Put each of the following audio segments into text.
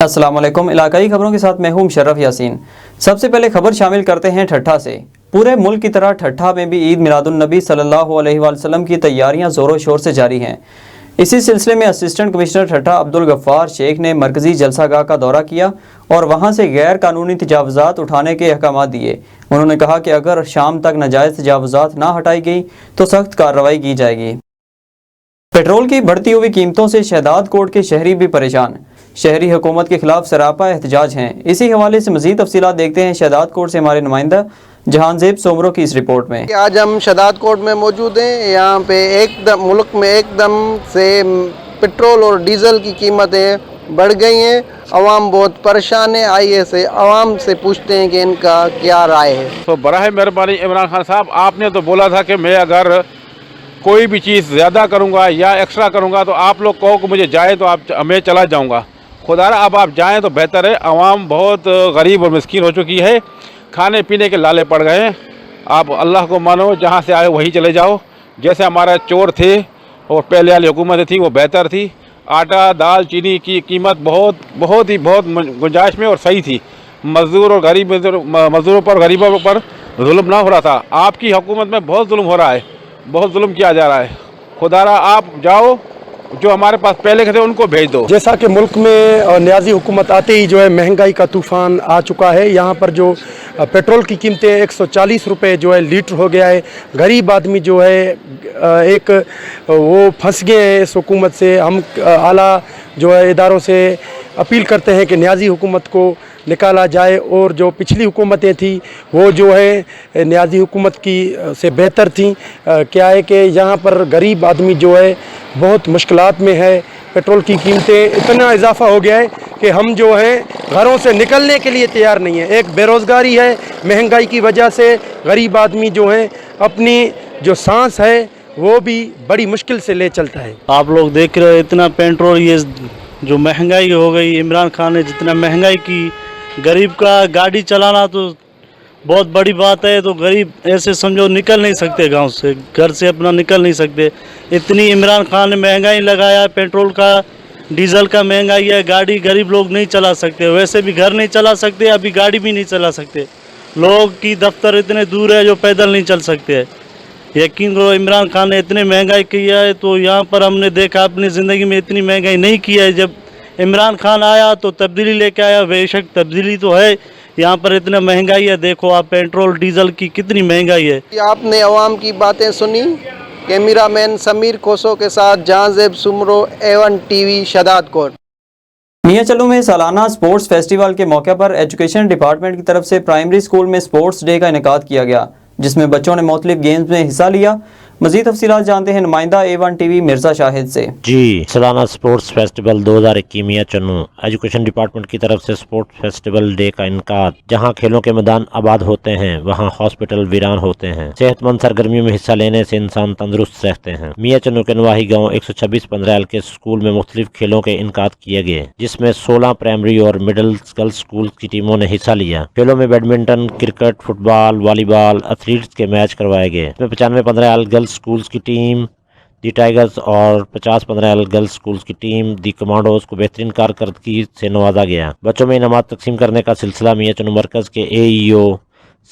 अस्सलाम वालेकुम। इलाकाई खबरों के साथ मैं हूं मुशर्रफ यासीन। सबसे पहले खबर शामिल करते हैं ठट्ठा से। पूरे मुल्क की तरह ठट्ठा में भी ईद मिलादुन्नबी सल्लल्लाहु अलैहि वसल्लम की तैयारियां ज़ोरों शोर से जारी हैं। इसी सिलसिले में असिस्टेंट कमिश्नर ठट्ठा अब्दुल गफ्फार शेख ने मरकजी जलसागाह का दौरा किया और वहां से गैर कानूनी तजावुज़ात उठाने के अहकाम दिए। उन्होंने कहा कि अगर शाम तक नाजायज़ तजावुज़ात ना हटाई गई तो सख्त कार्रवाई की जाएगी। पेट्रोल की बढ़ती हुई कीमतों से शहदाद कोट के शहरी भी परेशान। शहरी हुकूमत के खिलाफ सरापा एहतजाज हैं। इसी हवाले से मज़ीद तफसीलात देखते हैं शहदाद कोट से हमारे नुमाइंदा जहांजेब सोमरो की इस रिपोर्ट में। आज हम शहदाद कोट में मौजूद हैं। यहाँ पे एकदम मुल्क में एकदम से पेट्रोल और डीजल की कीमतें बढ़ गई हैं। अवाम बहुत परेशान है। आइए से अवाम से पूछते हैं कि इनका क्या राय है। तो बराह मेहरबानी इमरान खान साहब, आपने तो बोला था कि मैं अगर कोई भी चीज़ ज़्यादा करूँगा या एक्स्ट्रा करूँगा तो आप लोग कहो कि मुझे जाए तो मैं चला जाऊँगा। खुदारा अब आप जाएं तो बेहतर है। आवाम बहुत गरीब और मिस्कीन हो चुकी है, खाने पीने के लाले पड़ गए हैं। आप अल्लाह को मानो, जहाँ से आए वहीं चले जाओ। जैसे हमारा चोर थे और पहले वाली हुकूमत थी वो बेहतर थी। आटा दाल चीनी की कीमत बहुत गुंजाइश में और सही थी। मज़दूर और गरीब मज़दूरों पर गरीबों पर जुल्म ना हो रहा था। आपकी हुकूमत में बहुत जुल्म हो रहा है, बहुत जुल्म किया जा रहा है। खुदारा आप जाओ, जो हमारे पास पहले के थे उनको भेज दो। जैसा कि मुल्क में न्याजी हुकूमत आते ही जो है महंगाई का तूफ़ान आ चुका है। यहाँ पर जो पेट्रोल की कीमतें 140 रुपये जो है लीटर हो गया है। गरीब आदमी जो है एक वो फंस गए हैं इस हुकूमत से। हम आला जो है इदारों से अपील करते हैं कि न्याजी हुकूमत को निकाला जाए और जो पिछली हुकूमतें थी वो जो है न्याजी हुकूमत की से बेहतर थी। क्या है कि यहाँ पर गरीब आदमी जो है बहुत मुश्किलात में है। पेट्रोल की कीमतें इतना इजाफ़ा हो गया है कि हम जो है घरों से निकलने के लिए तैयार नहीं है। एक बेरोज़गारी है, महंगाई की वजह से गरीब आदमी जो है अपनी जो सांस है वो भी बड़ी मुश्किल से ले चलता है। आप लोग देख रहे हो इतना पेट्रोल, ये जो महंगाई हो गई, इमरान खान ने जितना महंगाई की, गरीब का गाड़ी चलाना तो बहुत बड़ी बात है। तो गरीब ऐसे समझो निकल नहीं सकते, गांव से घर से अपना निकल नहीं सकते। इतनी इमरान खान ने महंगाई लगाया है, पेट्रोल का डीजल का महंगाई है। गाड़ी गरीब लोग नहीं चला सकते, वैसे भी घर नहीं चला सकते, अभी गाड़ी भी नहीं चला सकते। लोग की दफ्तर इतने दूर है जो पैदल नहीं चल सकते हैं। यकीन करो इमरान खान ने इतनी महंगाई की है। तो यहाँ पर हमने देखा अपनी ज़िंदगी में इतनी महंगाई नहीं की है। जब इमरान खान आया तो तब्दीली लेके आया, बेशक तब्दीली तो है। यहाँ पर इतना महंगाई है, देखो आप पेट्रोल डीजल की कितनी महंगाई है। आपने अवाम की बातें सुनी। कैमरा मैन समीर खोसो के साथ जहांजेब सोमरो, A1TV शहदाद कोट। मियां चल्लू में सालाना स्पोर्ट्स फेस्टिवल के मौके पर एजुकेशन डिपार्टमेंट की तरफ से प्राइमरी स्कूल में स्पोर्ट्स डे का इनेकाद किया गया, जिसमें बच्चों ने मुख्तलिफ गेम्स में हिस्सा लिया। मज़ीद तफसीलात जानते हैं नुमाइंदा A1TV मिर्ज़ा शाहिद से। जी, सालाना स्पोर्ट्स फेस्टिवल 2021 मियां चन्नू एजुकेशन डिपार्टमेंट की तरफ से स्पोर्ट्स फेस्टिवल डे का इनकाद। जहां खेलों के मैदान आबाद होते हैं वहां हॉस्पिटल वीरान होते हैं। सेहतमंद सरगर्मियों में हिस्सा लेने से इंसान तंदुरुस्त रहते हैं। मियां चन्नू के नवाही गाँव 126 15 के स्कूल में मुख्तलिफ खेलों के इनकाद किए गए, जिसमें 16 प्राइमरी और मिडिल गर्ल्स स्कूल की टीमों ने हिस्सा लिया। खेलों में badminton, cricket, football, volleyball, athletes के मैच करवाए गए। इसमें 95 15 गर्ल्स स्कूल्स की टीम दी टाइगर्स और 50 15 गर्ल्स स्कूल्स की टीम दी कमांडोज को बेहतरीन कारकर्दगी से नवाजा गया। बच्चों में इनामात तकसीम करने का सिलसिला मियां चन्नू मरकज के AEO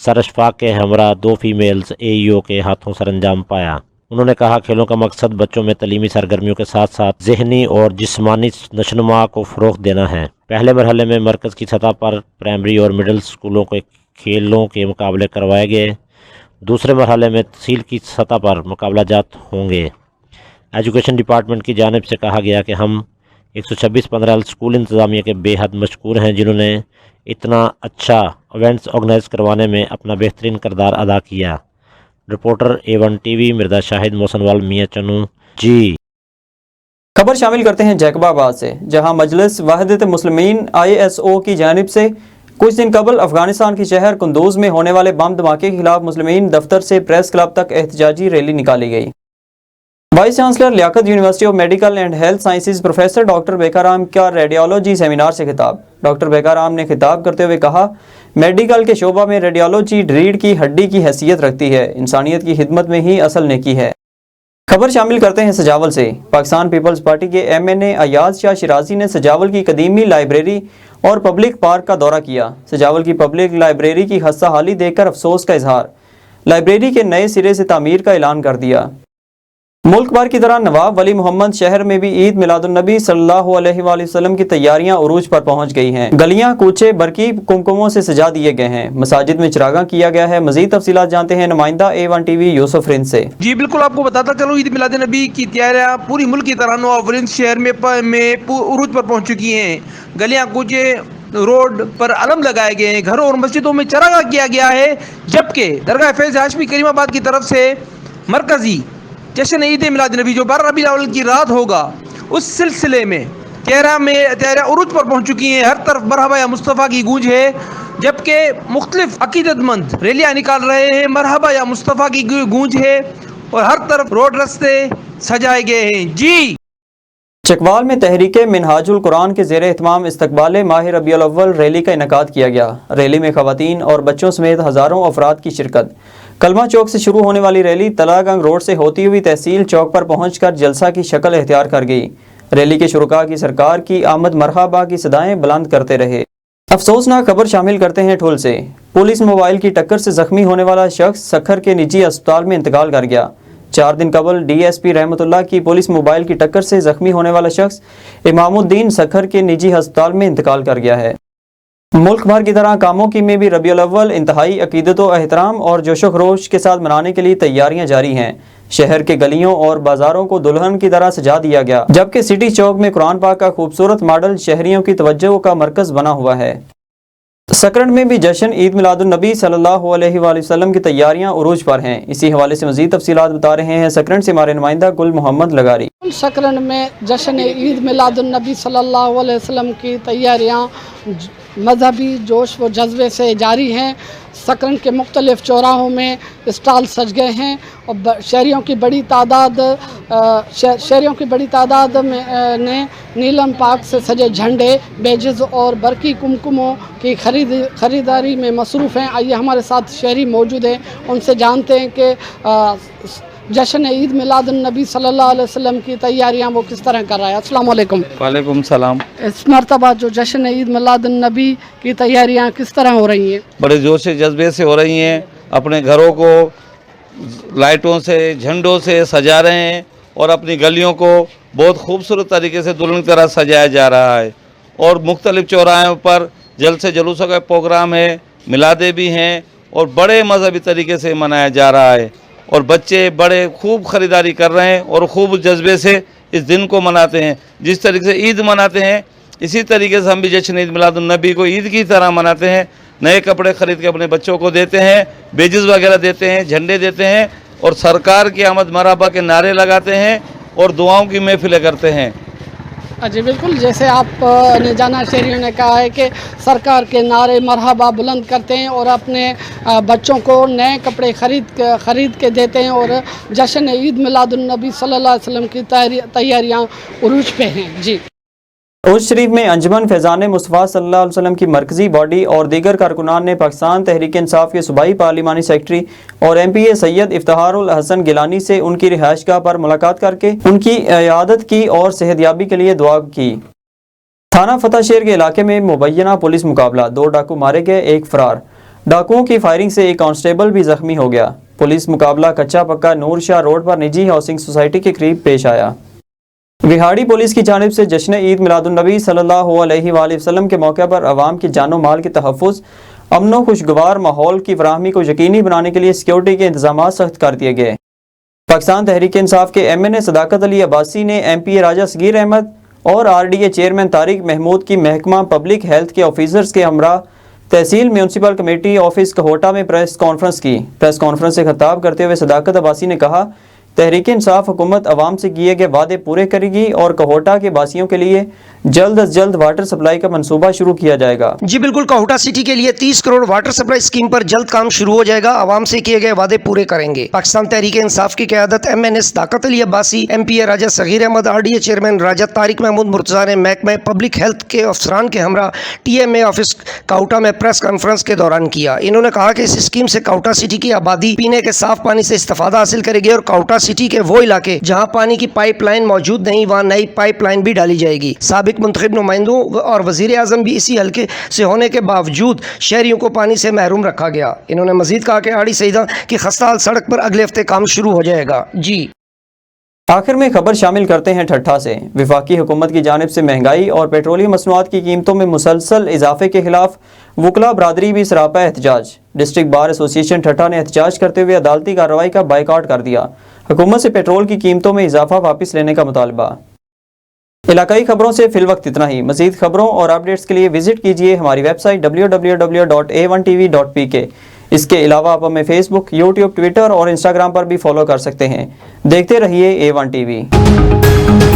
सरशफाक के हमरा 2 फीमेल्स AEO के हाथों सर अंजाम पाया। उन्होंने कहा खेलों का मकसद बच्चों में तलीमी सरगर्मियों के साथ साथ जहनी और जिस्मानी नशोनुमा को फ़रोग़ देना है। पहले मरहले में मरकज़ की सतह पर प्राइमरी और मिडिल स्कूलों के खेलों के मुकाबले करवाए गए। दूसरे मरहले में तहसील की सतह पर मुकाबला जात होंगे। एजुकेशन डिपार्टमेंट की जानिब से कहा गया कि हम 126 15 स्कूल इंतज़ामिया के बेहद मशकूर हैं, जिन्होंने इतना अच्छा इवेंट्स ऑर्गेनाइज करवाने में अपना बेहतरीन किरदार अदा किया। रिपोर्टर A1TV मिर्ज़ा शाहिद मोसनवाल मियां चन्नू। जी, खबर शामिल करते हैं जैकबाबाद से, जहां मजलिस वहदत मुस्लिमीन ISO की जानिब से कुछ दिन कबल अफगानिस्तान के शहर कुंदूज में होने वाले बम धमाके के खिलाफ मुस्लिमीन दफ्तर से प्रेस क्लब तक एहतजाजी रैली निकाली गई। Vice chancellor Liaquat university of medical and health sciences professor doctor Bekaram का रेडियोलॉजी सेमिनार से खिताब। डॉक्टर बेकाराम ने खिताब करते हुए कहा, मेडिकल के शोबा में रेडियोलॉजी रीढ़ की हड्डी की हैसियत रखती है। इंसानियत की खिदमत में ही असल नेकी है। खबर शामिल करते हैं सजावल से। पाकिस्तान पीपल्स पार्टी के MNA अयाज शाह शिराजी ने सजावल की कदीमी लाइब्रेरी और पब्लिक पार्क का दौरा किया। सजावल की पब्लिक लाइब्रेरी की खस्ता हाली देखकर अफसोस का इजहार। लाइब्रेरी के नए सिरे से तामीर का ऐलान कर दिया। मुल्क भर की तरह नवाब वली मोहम्मद शहर में भी ईद मिलादुन्नबी सल्लल्लाहु अलैहि वसल्लम की तैयारियां उरूज पर पहुंच गई हैं। गलियां कूचे बरकी कुमकुमों से सजा दिए गए हैं। मसाजिद में चिरागा किया गया है। मजीद तफसीलात जानते हैं नुमाइंदा A1TV यूसुफ रिंद से। जी बिल्कुल, आपको बताता चलो ईद मिलाद नबी की तैयारियां पूरी मुल्क की तरह नवाब शहर में उरूज पर पहुंच चुकी हैं। गलियां कूचे रोड पर अलम लगाए गए हैं। घरों और मस्जिदों में चरागा किया गया है। जबकि दरगाह फैज़ हाशमी करीमाबाद की तरफ से मरकजी जश्न ईद मिलाद नबी जो 12 रबीउल अव्वल की रात होगा, उस सिलसिले में तैयारियां उरूज पर पहुंच चुकी हैं। हर तरफ मरहबा या मुस्तफ़ा की गूंज है। जबकि मुख्तलिफ अकीदतमंद रैलियां निकाल रहे हैं। मरहबा या मुस्तफ़ा की गूंज है और हर तरफ रोड रास्ते सजाए गए हैं। जी चकवाल में तहरीके मिनहाजुल कुरान के ज़ेर एहतमाम इस्तकबाल माह रबीउल अव्वल रैली का इनेकाद किया गया। रैली में ख़वातीन और बच्चों समेत हज़ारों अफराद की शिरकत। कलमा चौक से शुरू होने वाली रैली तलागंग रोड से होती हुई तहसील चौक पर पहुंचकर जलसा की शक्ल इख्तियार कर गई। रैली के शुरका की सरकार की आमद मरहबा की सदाएं बुलंद करते रहे। अफसोसनाक खबर शामिल करते हैं ठुल से। पुलिस मोबाइल की टक्कर से जख्मी होने वाला शख्स सखर के निजी अस्पताल में इंतकाल कर गया। 4 दिन कबल DSP रहमतुल्लाह की पुलिस मोबाइल की टक्कर से जख्मी होने वाला शख्स इमामुद्दीन सखर के निजी अस्पताल में इंतकाल कर गया है। मुल्क भर की तरह कामों की में भी रबीउल अव्वल इंतहाई अकीदत व एहतराम और जोशो खरोश के साथ मनाने के लिए तैयारियां जारी हैं। शहर के गलियों और बाजारों को दुल्हन की तरह सजा दिया गया, जबकि सिटी चौक में कुरान पाक का खूबसूरत मॉडल शहरियों की तवज्जो का मरकज बना हुआ है। सकरंड में भी जश्न ईद मिलादुन्नबी सल्लल्लाहु अलैहि वसल्लम की तैयारियां उरूज पर हैं। इसी हवाले से मज़ीद तफसीलात बता रहे हैं सकरंड से हमारे नुमाइंदा गुल मोहम्मद लगारी। सकरंड में जश्न ईद मिलादुन्नबी सल्लल्लाहु अलैहि वसल्लम की तैयारियां मजहबी जोश व जज्बे से जारी हैं। सकरंड के मुख्तलिफ चौराहों में स्टॉल सज गए हैं और शहरियों की बड़ी तादाद ने नीलम पाक से सजे झंडे, बेजेस और बरकी कुमकुमों की खरीदारी में मसरूफ़ हैं। आइए हमारे साथ शहरी मौजूद हैं, उनसे जानते हैं कि जश्न ईद मिलादुन्नबी सल्लल्लाहु अलैहि वसल्लम की तैयारियां वो किस तरह कर रहा है। अस्सलाम वालेकुम। वालेकुम सलाम। इस मरतबा जो जश्न ईद मिलादुन्नबी की तैयारियां किस तरह हो रही हैं? बड़े जोश से जज्बे से हो रही हैं। अपने घरों को लाइटों से, झंडों से सजा रहे हैं और अपनी गलियों को बहुत खूबसूरत तरीके से दुल्हन की तरह सजाया जा रहा है। और मुख्तलिफ चौराहों पर जलसे जुलूसों का प्रोग्राम है, मिलादे भी हैं और बड़े मजहबी तरीके से मनाया जा रहा है। और बच्चे बड़े खूब ख़रीदारी कर रहे हैं और खूब जज्बे से इस दिन को मनाते हैं। जिस तरीके से ईद मनाते हैं इसी तरीके से हम भी जश्न ईद मिलादुन्नबी को ईद की तरह मनाते हैं। नए कपड़े ख़रीद के अपने बच्चों को देते हैं, बेजेस वगैरह देते हैं, झंडे देते हैं और सरकार की आमद मरहबा के नारे लगाते हैं और दुआओं की महफिलें करते हैं। जी बिल्कुल, जैसे आपने जाना, शहरियों ने कहा है कि सरकार के नारे मरहबा बुलंद करते हैं और अपने बच्चों को नए कपड़े ख़रीद के देते हैं और जश्न ईद मिलादुन्नबी सल्लल्लाहु अलैहि वसल्लम की तैयारियां उरूज पे हैं। जी उर्स शरीफ में अंजुमन फैज़ान मुस्तफ़ा सल्लल्लाहु अलैहि वसल्लम की मरकज़ी बॉडी और दीगर कारकुनान ने पाकिस्तान तहरीक इंसाफ के सूबाई पार्लिमानी सेक्रेटरी और MPA सैयद इफ्तिखारुल हसन गिलानी से उनकी रिहाइशगाह पर मुलाकात करके उनकी इयादत की और सेहतयाबी के लिए दुआ की। थाना फतेह शेर के इलाके में मुबैना पुलिस मुकाबला, 2 डाकू मारे गए, 1 फरार। डाकुओं की फायरिंग से एक कांस्टेबल भी जख्मी हो गया। पुलिस मुकाबला कच्चा पक्का नूर शाह रोड पर निजी हाउसिंग सोसाइटी के करीब पेश आया। विहाड़ी पुलिस की जानिब से जश्न ईद मिलादुन्नबी सल्लल्लाहु अलैहि वसल्लम के मौके पर अवाम की जानो माल के तहफ़्फ़ुज़, अमन व खुशगवार माहौल की फराहमी को यकीनी बनाने के लिए सिक्योरिटी के इंतजाम सख्त कर दिए गए। पाकिस्तान तहरीक इंसाफ के MNA सदाकत अली अब्बासी ने MPA राजा सगीर अहमद और RDA चेयरमैन तारिक महमूद की महकमा पब्लिक हेल्थ के ऑफिसर्स के हमरा तहसील म्यूनसिपल कमेटी ऑफिस कहोटा में प्रेस कॉन्फ्रेंस की। प्रेस कॉन्फ्रेंस से खिताब करते हुए सदाकत अब्बासी ने कहा, तहरीक इंसाफ हुकूमत अवाम से किए गए वादे पूरे करेगी और कहोटा के बासियों के लिए जल्द अज जल्द वाटर सप्लाई का मंसूबा शुरू किया जाएगा। जी बिल्कुल, कहोटा सिटी के लिए 30 करोड़ वाटर सप्लाई स्कीम पर जल्द काम शुरू हो जाएगा। अवाम से किए गए वादे पूरे करेंगे। पाकिस्तान तहरीक इंसाफ की क़यादत MNA सदाकत अली अब्बासी, MPA राजा सगीर अहमद, RDA चेयरमैन राजा तारिक महमूद मुर्तज़ा ने महकमा पब्लिक हेल्थ के अफसरान के हमरा TMA ऑफिस कहोटा में प्रेस कॉन्फ्रेंस के दौरान किया। इन्होंने कहा कि इस स्कीम से कहोटा सिटी की आबादी पीने के साफ पानी से इस्तेफादा हासिल करेगी और कहोटा सिटी के वो इलाके जहाँ पानी की पाइपलाइन मौजूद नहीं, वहाँ नई पाइपलाइन भी डाली जाएगी। साबिक मुंतखब नुमाइंदों और वजीर आजम भी इसी हल्के से होने के बावजूद शहरियों को पानी से महरूम रखा गया। इन्होंने मजीद कहा कि आड़ी सईदा की खस्ताहाल सड़क पर अगले हफ्ते काम शुरू हो जाएगा। जी आखिर में खबर शामिल करते हैं ठट्ठा से। वफाकी हुकूमत की जानिब से महंगाई और पेट्रोलियम मसनूआत की कीमतों में मुसलसल इजाफे के खिलाफ वकला बरादरी भी सरापा एहतजाज। डिस्ट्रिक्ट बार एसोसिएशन ठट्ठा ने एहतजाज करते हुए अदालती कार्रवाई का बाइकआउट कर दिया। हुकूमत से पेट्रोल की कीमतों में इजाफा वापस लेने का मुतालबा। इलाकाई खबरों से फिल वक्त इतना ही। मज़ीद खबरों और अपडेट्स के लिए विजिट कीजिए हमारी वेबसाइट www.a1tv.pk। इसके अलावा आप हमें फेसबुक, यूट्यूब, ट्विटर और इंस्टाग्राम पर भी फॉलो कर सकते हैं। देखते रहिए A1 TV।